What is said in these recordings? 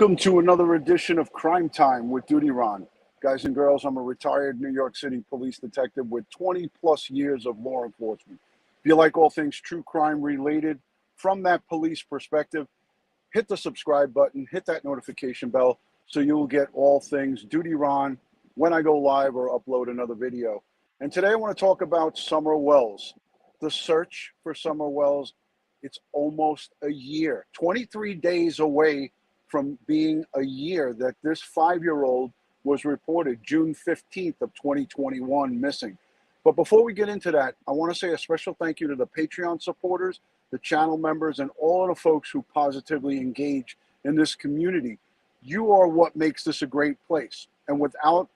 Welcome to another edition of Crime Time with DutyRon. Guys and girls, I'm a retired New York City police detective with 20 plus years of law enforcement. If you like all things true crime related from that police perspective, hit the subscribe button, hit that notification bell so you'll get all things DutyRon when I go live or upload another video. And today I want to talk about Summer Wells. The search for Summer Wells, it's almost a year, 23 days away from being a year that this 5-year-old was reported June 15th of 2021 missing. But before we get into that, I want to say a special thank you to the Patreon supporters, the channel members, and all of the folks who positively engage in this community. You are what makes this a great place. And without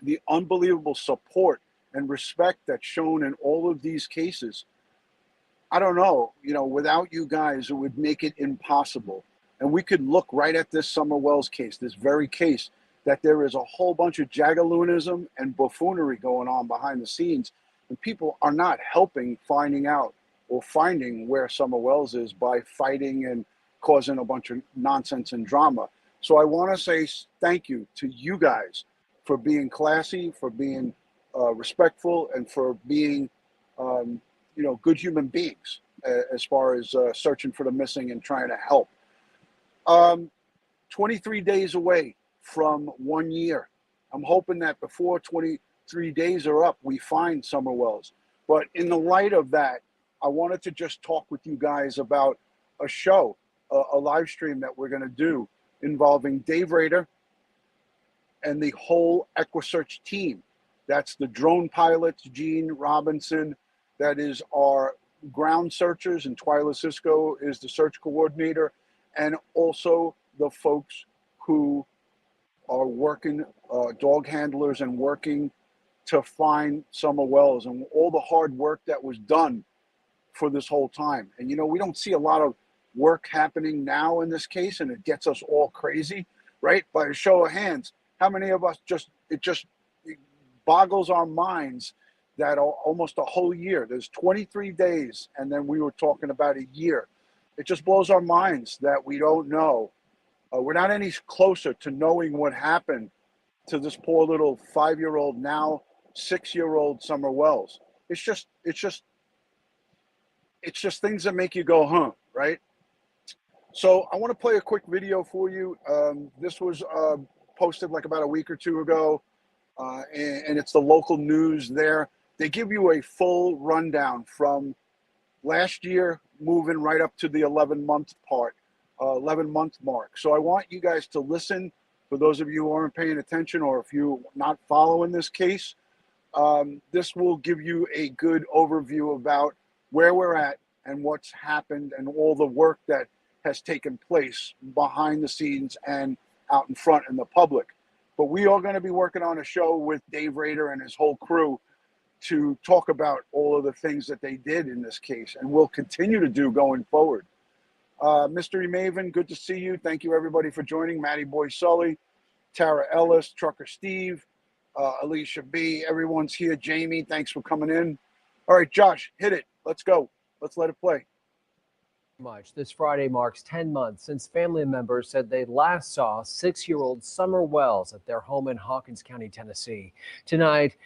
the unbelievable support and respect that's shown in all of these cases, I don't know, without you guys, it would make it impossible. And we could look right at this Summer Wells case, this very case, that there is a whole bunch of jagaloonism and buffoonery going on behind the scenes. And people are not helping finding out or finding where Summer Wells is by fighting and causing a bunch of nonsense and drama. So I want to say thank you to you guys for being classy, for being respectful, and for being, good human beings as far as searching for the missing and trying to help. 23 days away from 1 year. I'm hoping that before 23 days are up, we find Summer Wells. But in the light of that, I wanted to just talk with you guys about a show, a live stream that we're going to do involving Dave Rader and the whole EquuSearch team. That's the drone pilots, Gene Robinson, that is our ground searchers, and Twyla Cisco is the search coordinator, and also the folks who are working, dog handlers, and working to find Summer Wells, and all the hard work that was done for this whole time. And we don't see a lot of work happening now in this case, and it gets us all crazy, right? By a show of hands, how many of us it boggles our minds that almost a whole year, there's 23 days, and then we were talking about a year. It just blows our minds that we don't know. We're not any closer to knowing what happened to this poor little 5-year-old, now 6-year-old Summer Wells. It's just things that make you go, huh, right? So I want to play a quick video for you. This was posted like about a week or two ago, and it's the local news there. They give you a full rundown from last year moving right up to the 11-month mark. So I want you guys to listen. For those of you who aren't paying attention, or if you're not following this case, this will give you a good overview about where we're at and what's happened and all the work that has taken place behind the scenes and out in front in the public. But we are going to be working on a show with Dave Rader and his whole crew to talk about all of the things that they did in this case and will continue to do going forward. Mystery Maven, good to see you. Thank you, everybody, for joining. Matty Boy Sully, Tara Ellis, Trucker Steve, Alicia B. Everyone's here. Jamie, thanks for coming in. All right, Josh, hit it. Let's go. Let's let it play. This Friday marks 10 months since family members said they last saw 6-year-old Summer Wells at their home in Hawkins County, Tennessee. Tonight,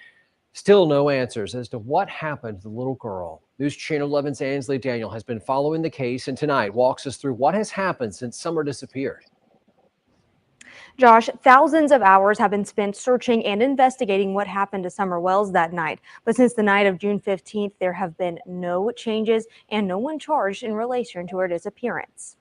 still no answers as to what happened to the little girl. News Channel 11's Ansley Daniel has been following the case and tonight walks us through what has happened since Summer disappeared. Josh, thousands of hours have been spent searching and investigating what happened to Summer Wells that night. But since the night of June 15th, there have been no changes and no one charged in relation to her disappearance.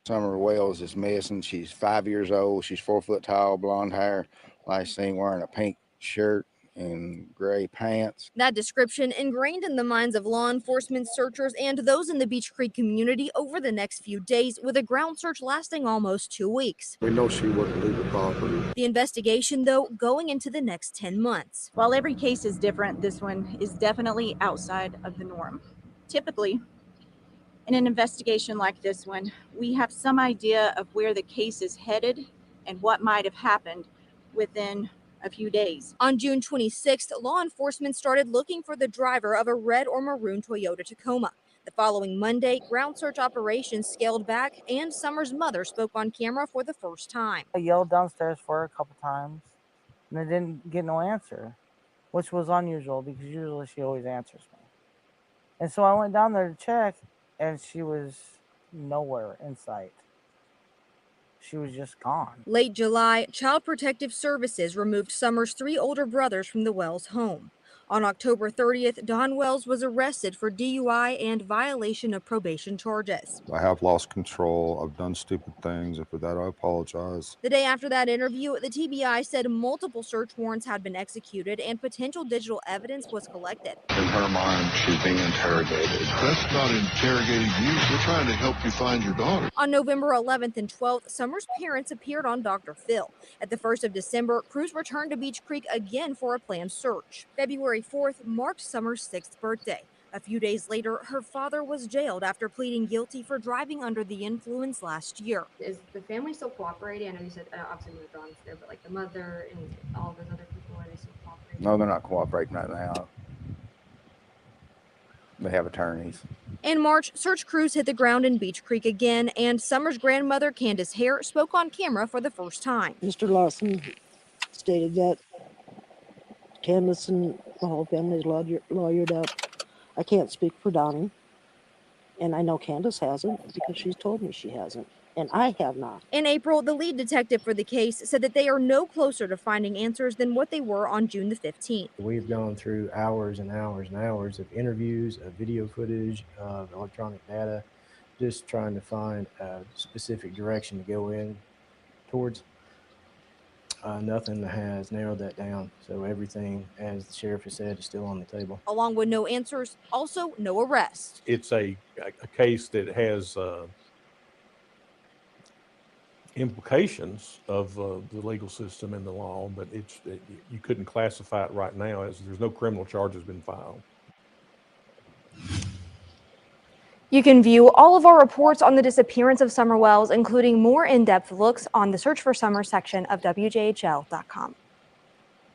Summer Wells is missing. She's 5 years old. She's 4 foot tall, blonde hair. Last seen wearing a pink shirt and gray pants. That description ingrained in the minds of law enforcement, searchers, and those in the Beach Creek community over the next few days, with a ground search lasting almost 2 weeks. We know she wouldn't leave the property. The investigation, though, going into the next 10 months. While every case is different, this one is definitely outside of the norm. Typically, in an investigation like this one, we have some idea of where the case is headed and what might have happened within a few days. On June 26th, law enforcement started looking for the driver of a red or maroon Toyota Tacoma. The following Monday, ground search operations scaled back and Summer's mother spoke on camera for the first time. I yelled downstairs for her a couple times and I didn't get no answer, which was unusual because usually she always answers me. And so I went down there to check and she was nowhere in sight. She was just gone. Late July, Child Protective Services removed Summer's 3 older brothers from the Wells home. On October 30th, Don Wells was arrested for DUI and violation of probation charges. I have lost control. I've done stupid things, and for that I apologize. The day after that interview, the TBI said multiple search warrants had been executed and potential digital evidence was collected. In her mind, she's being interrogated. That's not interrogating you. We're trying to help you find your daughter. On November 11th and 12th, Summer's parents appeared on Dr. Phil. At the 1st of December, crews returned to Beach Creek again for a planned search. February 4th marked Summer's 6th birthday. A few days later, her father was jailed after pleading guilty for driving under the influence last year. Is the family still cooperating? I know you said obviously the Don's there, but like the mother and all of those other people, are they still cooperating? No, they're not cooperating right now. They have attorneys. In March, search crews hit the ground in Beach Creek again, and Summer's grandmother, Candace Hare, spoke on camera for the first time. Mr. Lawson stated that Candace and the whole family is lawyered up. I can't speak for Donnie, and I know Candace hasn't because she's told me she hasn't, and I have not. In April, the lead detective for the case said that they are no closer to finding answers than what they were on June the 15th. We've gone through hours and hours and hours of interviews, of video footage, of electronic data, just trying to find a specific direction to go in towards. Nothing has narrowed that down. So everything, as the sheriff has said, is still on the table. Along with no answers, also no arrests. It's a case that has implications of the legal system and the law, but you couldn't classify it right now as there's no criminal charges been filed. You can view all of our reports on the disappearance of Summer Wells, including more in-depth looks on the Search for Summer section of WJHL.com.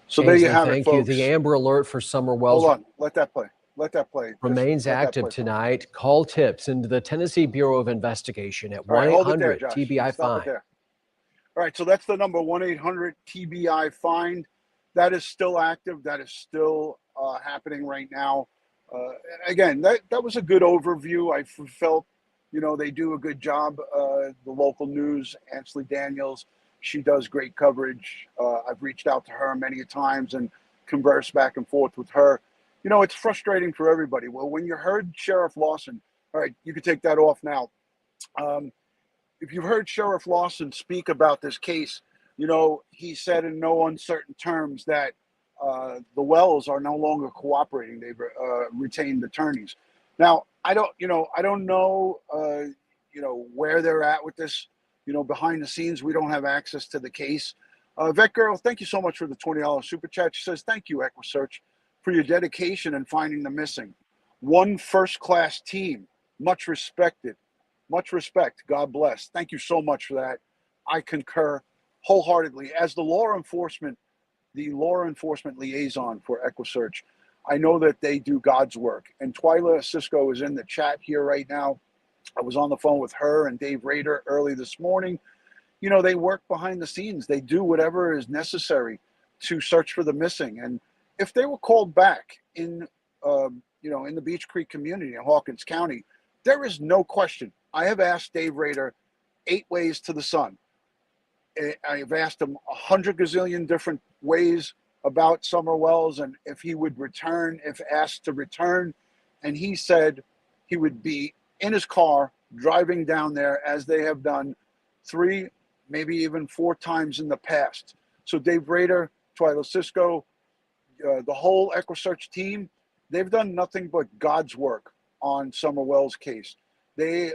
So there you have it, Thank folks. you. The Amber Alert for Summer Wells. Hold on. Let that play. Let that play. Remains active tonight. Call tips into the Tennessee Bureau of Investigation at 1-800-TBI-FIND. All right, so that's the number, 1-800-TBI-FIND. That is still active. That is still happening right now. Again, that was a good overview. I felt, they do a good job. The local news, Ansley Daniels, she does great coverage. I've reached out to her many times and conversed back and forth with her. It's frustrating for everybody. Well, when you heard Sheriff Lawson, all right, you can take that off now. If you've heard Sheriff Lawson speak about this case, he said in no uncertain terms that the Wells are no longer cooperating. They've retained attorneys. Now, I don't know, where they're at with this. Behind the scenes, we don't have access to the case. Vet Girl, thank you so much for the $20 super chat. She says, thank you, EquuSearch, for your dedication in finding the missing. One first-class team, much respected. Much respect. God bless. Thank you so much for that. I concur wholeheartedly. As the law enforcement liaison for EquuSearch, I know that they do God's work. And Twyla Cisco is in the chat here right now. I was on the phone with her and Dave Rader early this morning. They work behind the scenes. They do whatever is necessary to search for the missing. And if they were called back in the Beach Creek community in Hawkins County, there is no question. I have asked Dave Rader 8 ways to the sun. I've asked him 100 gazillion different ways about Summer Wells and if he would return, if asked to return. And he said he would be in his car driving down there, as they have done 3, maybe even 4 times in the past. So Dave Rader, Twyla Cisco, the whole EquuSearch team, they've done nothing but God's work on Summer Wells' case. They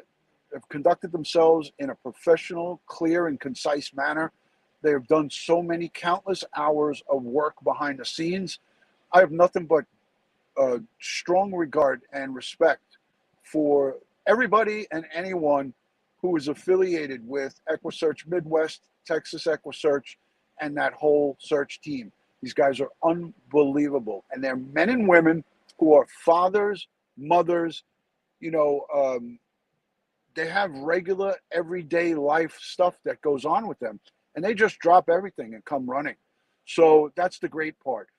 have conducted themselves in a professional, clear, and concise manner. They have done so many countless hours of work behind the scenes. I have nothing but strong regard and respect for everybody and anyone who is affiliated with EquuSearch Midwest, Texas EquuSearch, and that whole search team. These guys are unbelievable. And they're men and women who are fathers, mothers, they have regular everyday life stuff that goes on with them, and they just drop everything and come running. So that's the great part.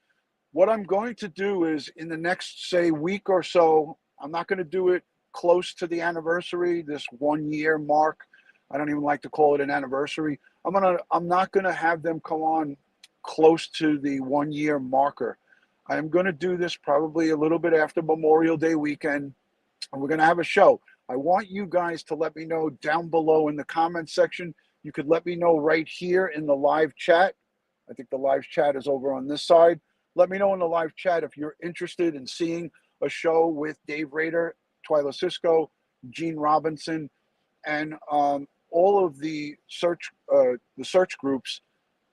What I'm going to do is in the next, say, week or so, I'm not going to do it close to the anniversary, this 1 year mark. I don't even like to call it an anniversary. I'm not going to have them come on close to the 1 year marker. I'm going to do this probably a little bit after Memorial Day weekend, and we're going to have a show. I want you guys to let me know down below in the comment section. You could let me know right here in the live chat. I think the live chat is over on this side. Let me know in the live chat if you're interested in seeing a show with Dave Rader, Twyla Cisco, Gene Robinson, and all of the search groups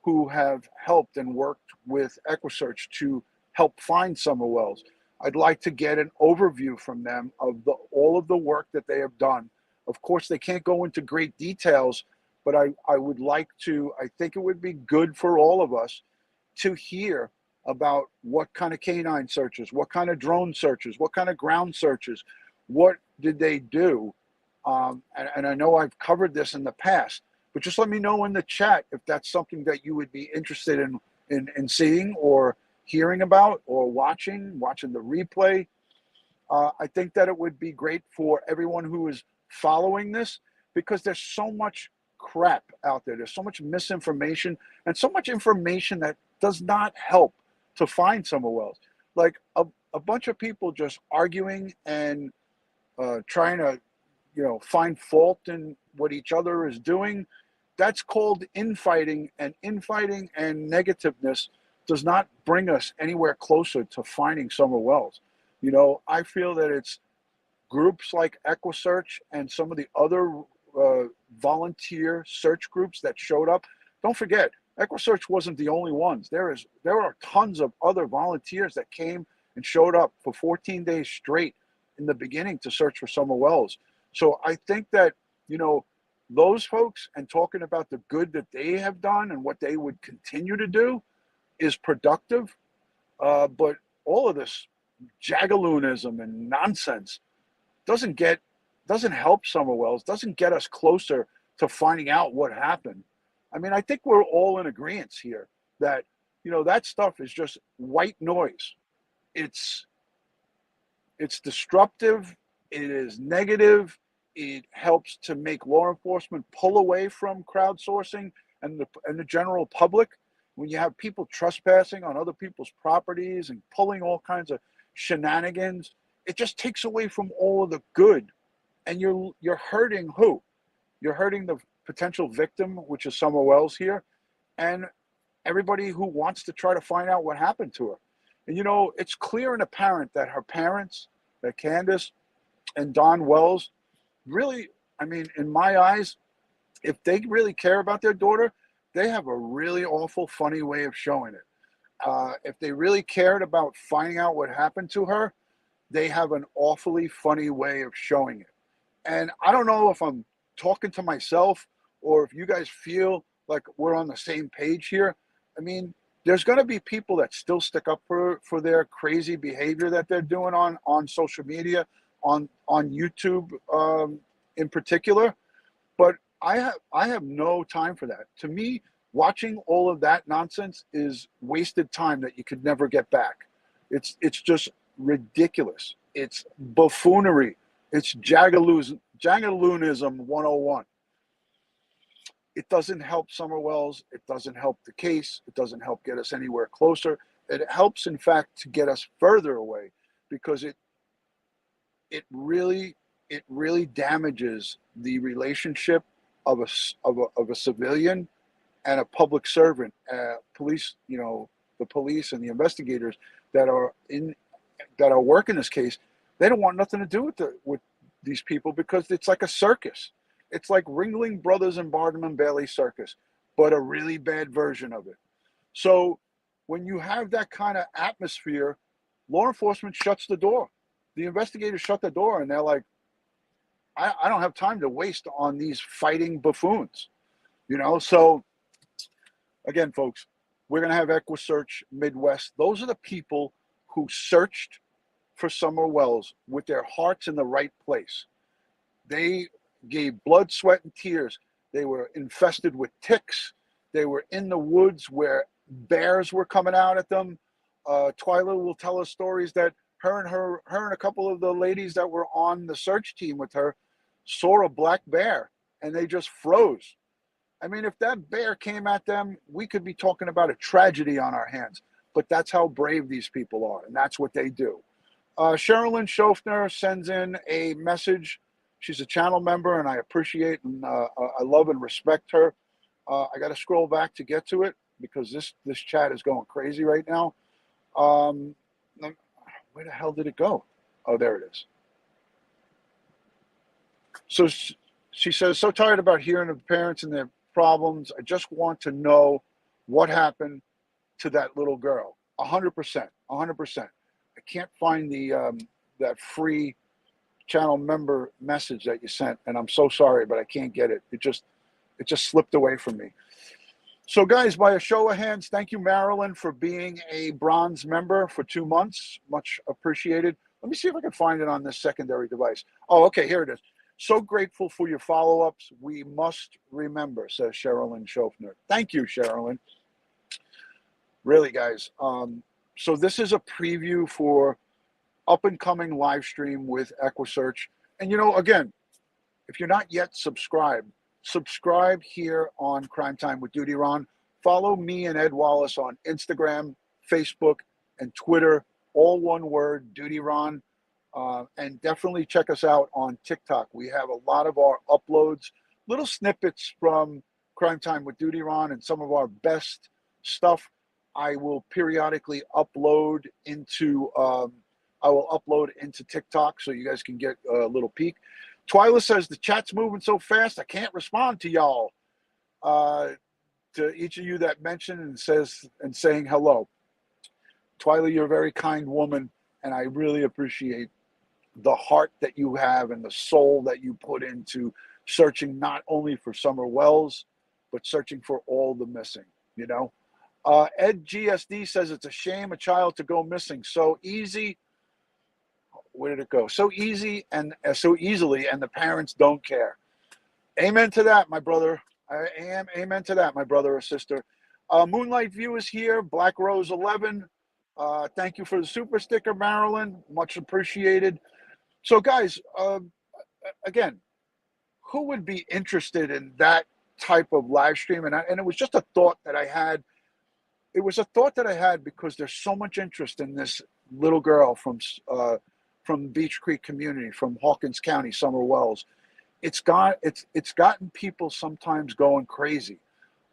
who have helped and worked with EquuSearch to help find Summer Wells. I'd like to get an overview from them of all of the work that they have done. Of course, they can't go into great details, but I would like to, I think it would be good for all of us to hear about what kind of canine searches, what kind of drone searches, what kind of ground searches, what did they do? And I know I've covered this in the past, but just let me know in the chat if that's something that you would be interested in seeing or hearing about or watching the replay. I think that it would be great for everyone who is following this, because there's so much crap out there. There's so much misinformation and so much information that does not help to find Summer Wells. Like a bunch of people just arguing and trying to, find fault in what each other is doing. That's called infighting, and negativeness does not bring us anywhere closer to finding Summer Wells. I feel that it's groups like EquuSearch and some of the other volunteer search groups that showed up. Don't forget, EquuSearch wasn't the only ones. There are tons of other volunteers that came and showed up for 14 days straight in the beginning to search for Summer Wells. So I think that, those folks, and talking about the good that they have done and what they would continue to do, is productive. But all of this jagaloonism and nonsense doesn't help Summer Wells, doesn't get us closer to finding out what happened. I mean, I think we're all in agreement here that, that stuff is just white noise. It's disruptive. It is negative. It helps to make law enforcement pull away from crowdsourcing and the general public. When you have people trespassing on other people's properties and pulling all kinds of shenanigans, it just takes away from all of the good. And you're hurting who? You're hurting the potential victim, which is Summer Wells here, and everybody who wants to try to find out what happened to her. And it's clear and apparent that her parents, that Candace and Don Wells, really, I mean, in my eyes, if they really care about their daughter, they have a really awful, funny way of showing it. If they really cared about finding out what happened to her, they have an awfully funny way of showing it. And I don't know if I'm talking to myself or if you guys feel like we're on the same page here. I mean, there's going to be people that still stick up for their crazy behavior that they're doing on social media, on YouTube in particular. But I have no time for that. To me, watching all of that nonsense is wasted time that you could never get back. It's just ridiculous. It's buffoonery. It's jagaloonism 101. It doesn't help Summer Wells. It doesn't help the case. It doesn't help get us anywhere closer. It helps, in fact, to get us further away, because it really damages the relationship of a civilian and a public servant. Police, the police and the investigators that are working this case, they don't want nothing to do with these people, because it's like a circus. It's like Ringling Brothers and Barnum and Bailey circus, but a really bad version of it. So when you have that kind of atmosphere, law enforcement shuts the door. The investigators shut the door, and they're like, I don't have time to waste on these fighting buffoons, So again, folks, we're going to have EquuSearch Midwest. Those are the people who searched for Summer Wells with their hearts in the right place. They gave blood, sweat, and tears. They were infested with ticks. They were in the woods where bears were coming out at them. Twyla will tell us stories that her and a couple of the ladies that were on the search team with her saw a black bear and they just froze. I mean, if that bear came at them, we could be talking about a tragedy on our hands. But that's how brave these people are, and that's what they do. Sherilyn Schofner sends in a message. She's a channel member, and I appreciate and I love and respect her. I got to scroll back to get to it because this chat is going crazy right now. Where the hell did it go? Oh, there it is. So she says, so tired about hearing of parents and their problems. I just want to know what happened to that little girl. 100%, 100%. I can't find the that free channel member message that you sent, and I'm so sorry, but I can't get it. It just slipped away from me. So guys, by a show of hands, thank you, Marilyn, for being a bronze member for 2 months. Much appreciated. Let me see if I can find it on this secondary device. Oh, okay, here it is. So grateful for your follow-ups. We must remember, says Sherilyn Schofner. Thank you, Sherilyn. Really, guys. So this is a preview for up-and-coming live stream with EquuSearch. And, you know, again, if you're not yet subscribed, subscribe here on Crime Time with DutyRon. Follow me and Ed Wallace on Instagram, Facebook, and Twitter. All one word, DutyRon. And definitely check us out on TikTok. We have a lot of our uploads, little snippets from Crime Time with DutyRon and some of our best stuff. I will periodically upload into TikTok so you guys can get a little peek. Twyla says the chat's moving so fast I can't respond to y'all. To each of you that mentioned and saying hello. Twyla, you're a very kind woman, and I really appreciate the heart that you have and the soul that you put into searching not only for Summer Wells, but searching for all the missing, you know. Ed GSD says it's a shame a child to go missing so easy. Where did it go? So easy and so easily, and the parents don't care. Amen to that, my brother. Amen to that, my brother or sister. Moonlight View is here. Black Rose 11. Thank you for the super sticker, Marilyn. Much appreciated. So, guys, again, who would be interested in that type of live stream? And it was just a thought that I had. It was a thought that I had because there's so much interest in this little girl from Beach Creek community, from Hawkins County, Summer Wells. It's gotten people sometimes going crazy.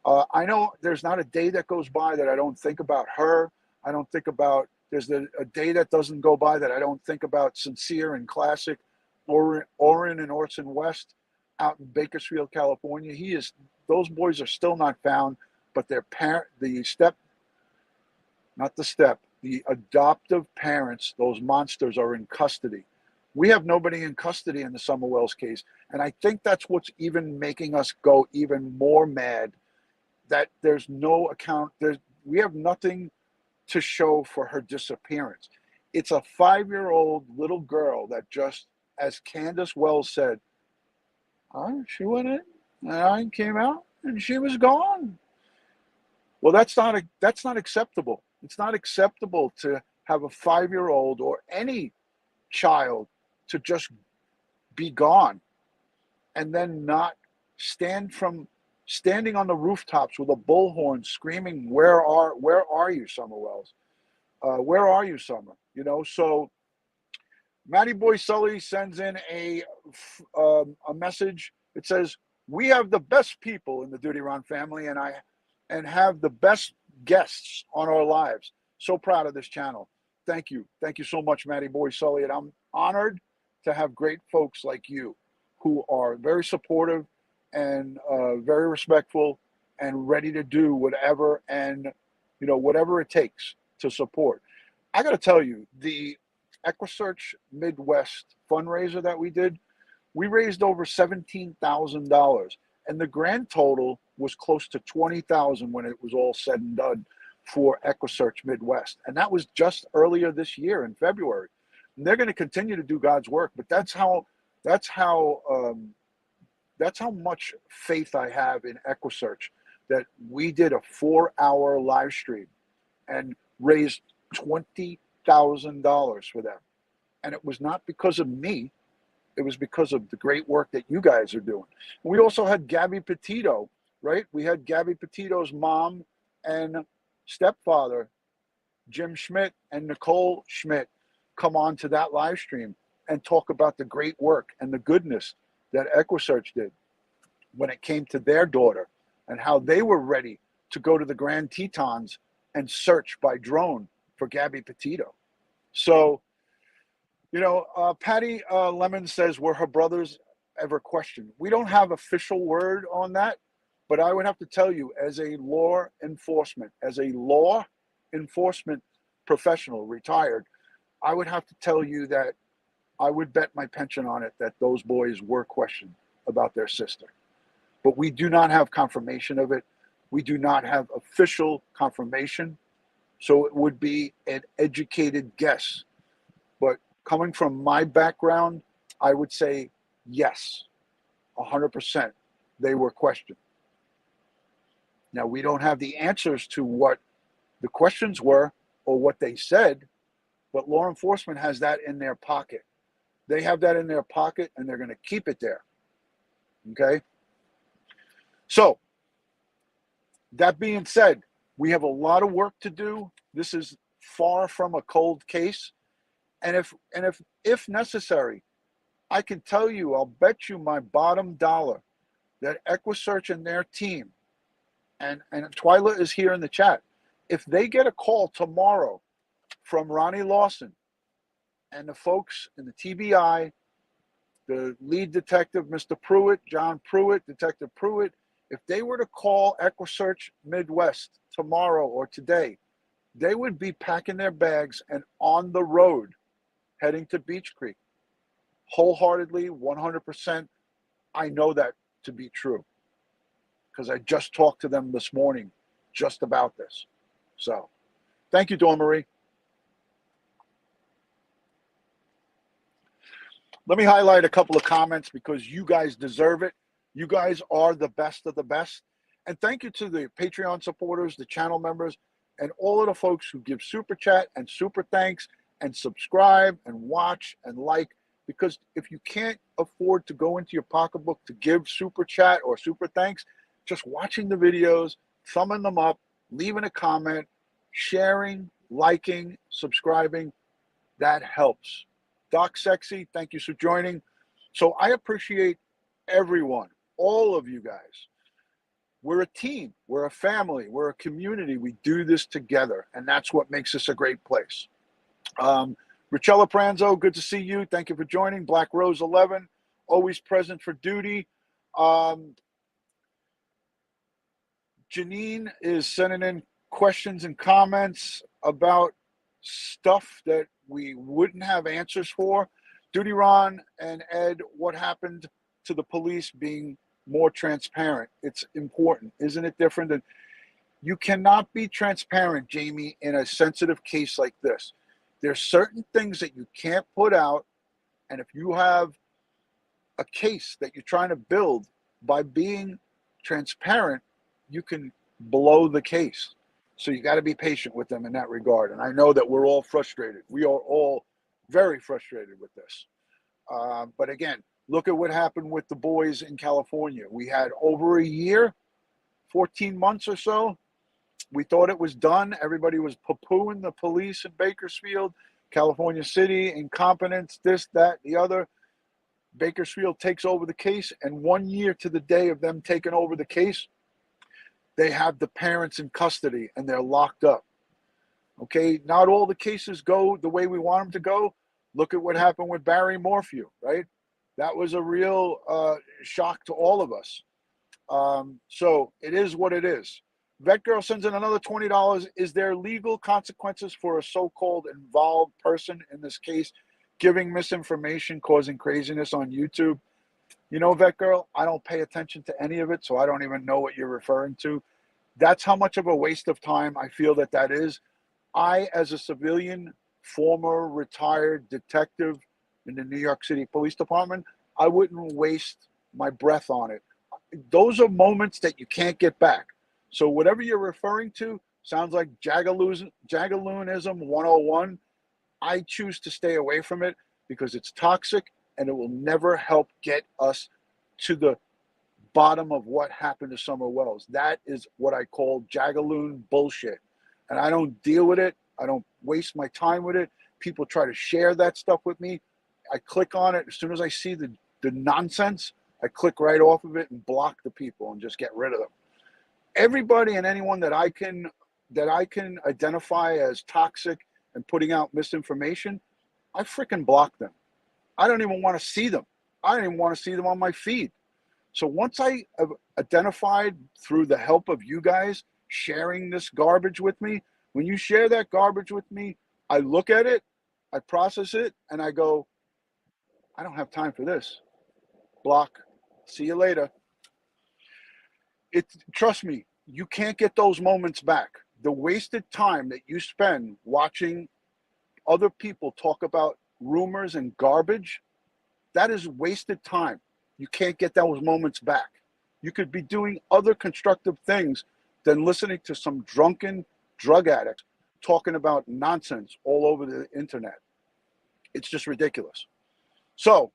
I know there's not a day that goes by that I don't think about her. I don't think about, there's a day that doesn't go by that I don't think about Sincere and Classic, Orrin and Orson West out in Bakersfield, California. Those boys are still not found, but their the adoptive parents, those monsters, are in custody. We have nobody in custody in the Summer Wells case. And I think that's what's even making us go even more mad, that there's no account. We have nothing to show for her disappearance. It's a 5-year-old little girl that just, as Candace Wells said, she went in and I came out and she was gone. Well, that's not acceptable. It's not acceptable to have a 5-year-old or any child to just be gone and then not standing on the rooftops with a bullhorn screaming, where are you, Summer Wells? Where are you, Summer? You know, so Matty Boy Sully sends in a message. It says, we have the best people in the DutyRon family and have the best guests on our lives. So proud of this channel. Thank you. Thank you so much, Matty Boy Sully. And I'm honored to have great folks like you who are very supportive and very respectful and ready to do whatever whatever it takes to support. I got to tell you, the EquuSearch Midwest fundraiser that we did, we raised over $17,000, and the grand total was close to $20,000 when it was all said and done for EquuSearch Midwest, and that was just earlier this year in February. And they're going to continue to do God's work. But that's how much faith I have in EquuSearch, that we did a 4-hour live stream and raised $20,000 for them. And it was not because of me. It was because of the great work that you guys are doing. And we also had Gabby Petito, right? We had Gabby Petito's mom and stepfather, Jim Schmidt and Nicole Schmidt, come on to that live stream and talk about the great work and the goodness that EquuSearch did when it came to their daughter, and how they were ready to go to the Grand Tetons and search by drone for Gabby Petito. So, Patty Lemon says, were her brothers ever questioned? We don't have official word on that, but I would have to tell you, as a law enforcement professional, retired, I would have to tell you that I would bet my pension on it that those boys were questioned about their sister. But we do not have confirmation of it. We do not have official confirmation. So it would be an educated guess. But coming from my background, I would say yes, 100%. They were questioned. Now, we don't have the answers to what the questions were or what they said, but law enforcement has that in their pocket. They have that in their pocket, and they're going to keep it there. Okay? So, that being said, we have a lot of work to do. This is far from a cold case. And if necessary, I can tell you, I'll bet you my bottom dollar that EquuSearch and their team, and Twyla is here in the chat, if they get a call tomorrow from Ronnie Lawson and the folks in the TBI, the lead detective, Mr. Pruitt, John Pruitt, Detective Pruitt, if they were to call EquuSearch Midwest tomorrow or today, they would be packing their bags and on the road heading to Beech Creek. Wholeheartedly, 100%, I know that to be true, because I just talked to them this morning just about this. So, thank you, Dawn Marie. Let me highlight a couple of comments because you guys deserve it. You guys are the best of the best. And thank you to the Patreon supporters, the channel members, and all of the folks who give super chat and super thanks and subscribe and watch and like. Because if you can't afford to go into your pocketbook to give super chat or super thanks, just watching the videos, thumbing them up, leaving a comment, sharing, liking, subscribing, that helps. Doc Sexy, thank you for joining. So I appreciate everyone, all of you guys. We're a team, we're a family, we're a community. We do this together, and that's what makes this a great place. Richella Pranzo, good to see you. Thank you for joining. Black Rose 11, always present for duty. Janine is sending in questions and comments about stuff that we wouldn't have answers for. DutyRon and Ed, what happened to the police being more transparent? It's important. Isn't it different? And you cannot be transparent, Jamie, in a sensitive case like this. There's certain things that you can't put out, and if you have a case that you're trying to build by being transparent, you can blow the case. So you got to be patient with them in that regard. And I know that we're all frustrated. We are all very frustrated with this. But again, look at what happened with the boys in California. We had over a year, 14 months or so. We thought it was done. Everybody was poo-pooing the police in Bakersfield, California City, incompetence, this, that, the other. Bakersfield takes over the case, and 1 year to the day of them taking over the case, they have the parents in custody and they're locked up. Okay, not all the cases go the way we want them to go. Look at what happened with Barry Morphew, right? That was a real shock to all of us. So it is what it is. Vet Girl sends in another $20. Is there legal consequences for a so-called involved person in this case giving misinformation, causing craziness on YouTube? You know, Vet Girl, I don't pay attention to any of it, so I don't even know what you're referring to. That's how much of a waste of time I feel that is. I, as a civilian, former retired detective in the New York City Police Department, I wouldn't waste my breath on it. Those are moments that you can't get back. So whatever you're referring to sounds like Jagaloonism 101. I choose to stay away from it because it's toxic and it will never help get us to the bottom of what happened to Summer Wells. That is what I call Jagaloon bullshit. And I don't deal with it. I don't waste my time with it. People try to share that stuff with me. I click on it. As soon as I see the nonsense, I click right off of it and block the people and just get rid of them. Everybody and anyone that I can identify as toxic and putting out misinformation, I freaking block them. I don't even want to see them. I don't even want to see them on my feed. So once I have identified through the help of you guys sharing this garbage with me, when you share that garbage with me, I look at it, I process it, and I go, I don't have time for this. Block. See you later. Trust me, you can't get those moments back. The wasted time that you spend watching other people talk about rumors and garbage, that is wasted time. You can't get those moments back. You could be doing other constructive things than listening to some drunken drug addicts talking about nonsense all over the internet. It's just ridiculous. So,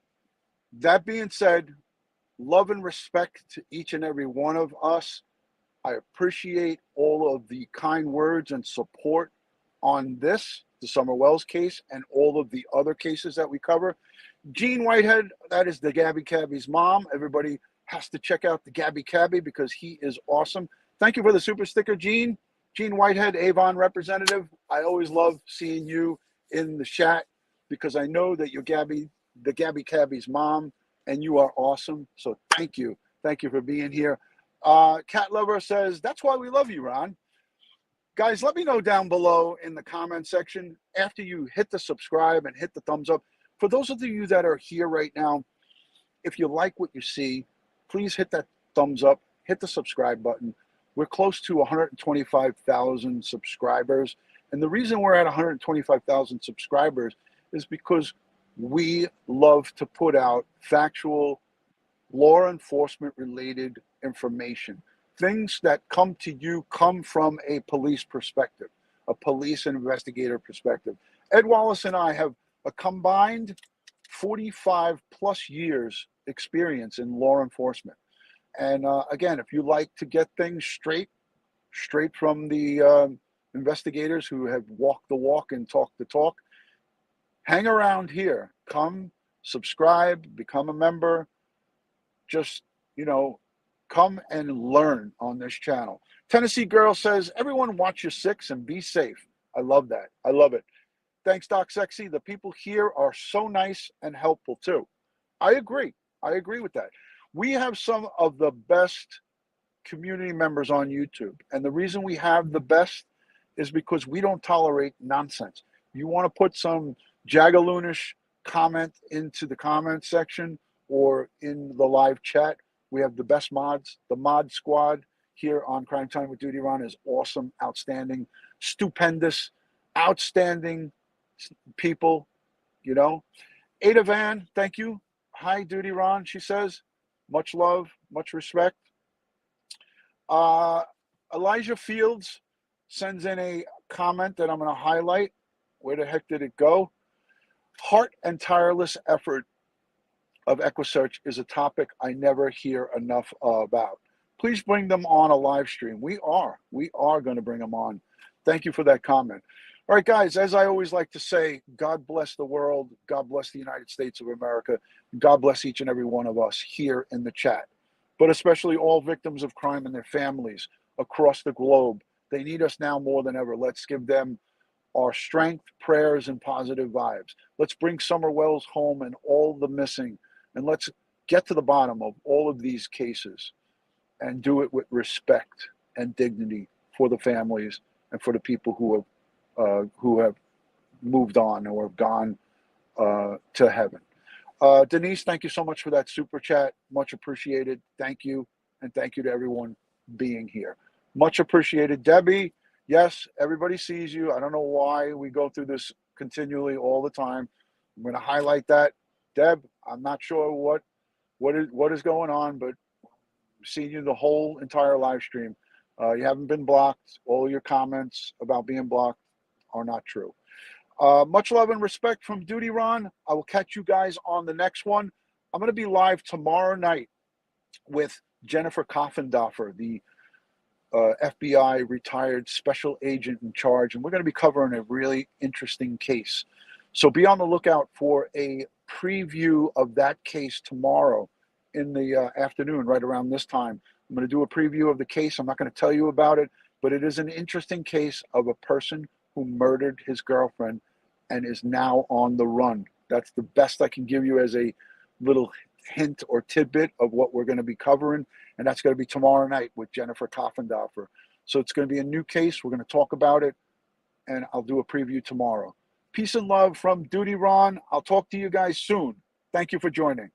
that being said, love and respect to each and every one of us. I appreciate all of the kind words and support on this, the Summer Wells case, and all of the other cases that we cover. Jean Whitehead, that is the Gabby Cabby's mom. Everybody has to check out the Gabby Cabby because he is awesome. Thank you for the super sticker, Jean. Jean Whitehead, Avon representative. I always love seeing you in the chat because I know that you're the Gabby Cabby's mom, and you are awesome. So thank you. Thank you for being here. Cat Lover says, that's why we love you, Ron. Guys, let me know down below in the comment section after you hit the subscribe and hit the thumbs up. For those of you that are here right now, if you like what you see, please hit that thumbs up, hit the subscribe button. We're close to 125,000 subscribers. And the reason we're at 125,000 subscribers is because we love to put out factual, law enforcement related information. Things that come to you come from a police perspective, a police investigator perspective. Ed Wallace and I have a combined 45 plus years experience in law enforcement. And again, if you like to get things straight from the investigators who have walked the walk and talked the talk, hang around here. Come, subscribe, become a member. Just, come and learn on this channel. Tennessee Girl says, everyone watch your six and be safe. I love that. I love it. Thanks, Doc Sexy. The people here are so nice and helpful too. I agree. I agree with that. We have some of the best community members on YouTube. And the reason we have the best is because we don't tolerate nonsense. You want to put some jagaloonish comment into the comment section or in the live chat, we have the best mods. The mod squad here on Crime Time with DutyRon is awesome, outstanding, stupendous, outstanding people, Ada Van, thank you. Hi, DutyRon, she says. Much love, much respect. Elijah Fields sends in a comment that I'm going to highlight. Where the heck did it go? Heart and tireless effort of EquuSearch is a topic I never hear enough about. Please bring them on a live stream. We are going to bring them on. Thank you for that comment. All right, guys, as I always like to say, God bless the world. God bless the United States of America. God bless each and every one of us here in the chat, but especially all victims of crime and their families across the globe. They need us now more than ever. Let's give them our strength, prayers, and positive vibes. Let's bring Summer Wells home and all the missing, and let's get to the bottom of all of these cases and do it with respect and dignity for the families and for the people who have moved on or have gone to heaven. Denise, thank you so much for that super chat. Much appreciated. Thank you. And thank you to everyone being here. Much appreciated. Debbie, yes, everybody sees you. I don't know why we go through this continually all the time. I'm going to highlight that. Deb, I'm not sure what is going on, but I've seen you the whole entire live stream. You haven't been blocked. All your comments about being blocked are not true. Much love and respect from DutyRon. I will catch you guys on the next one. I'm going to be live tomorrow night with Jennifer Coffendoffer, the FBI retired special agent in charge, and we're going to be covering a really interesting case. So be on the lookout for a preview of that case tomorrow in the afternoon, right around this time. I'm going to do a preview of the case. I'm not going to tell you about it, but it is an interesting case of a person who murdered his girlfriend and is now on the run. That's the best I can give you as a little hint or tidbit of what we're going to be covering, and that's going to be tomorrow night with Jennifer Coffendoffer. So it's going to be a new case. We're going to talk about it, and I'll do a preview tomorrow. Peace and love from DutyRon. I'll talk to you guys soon. Thank you for joining.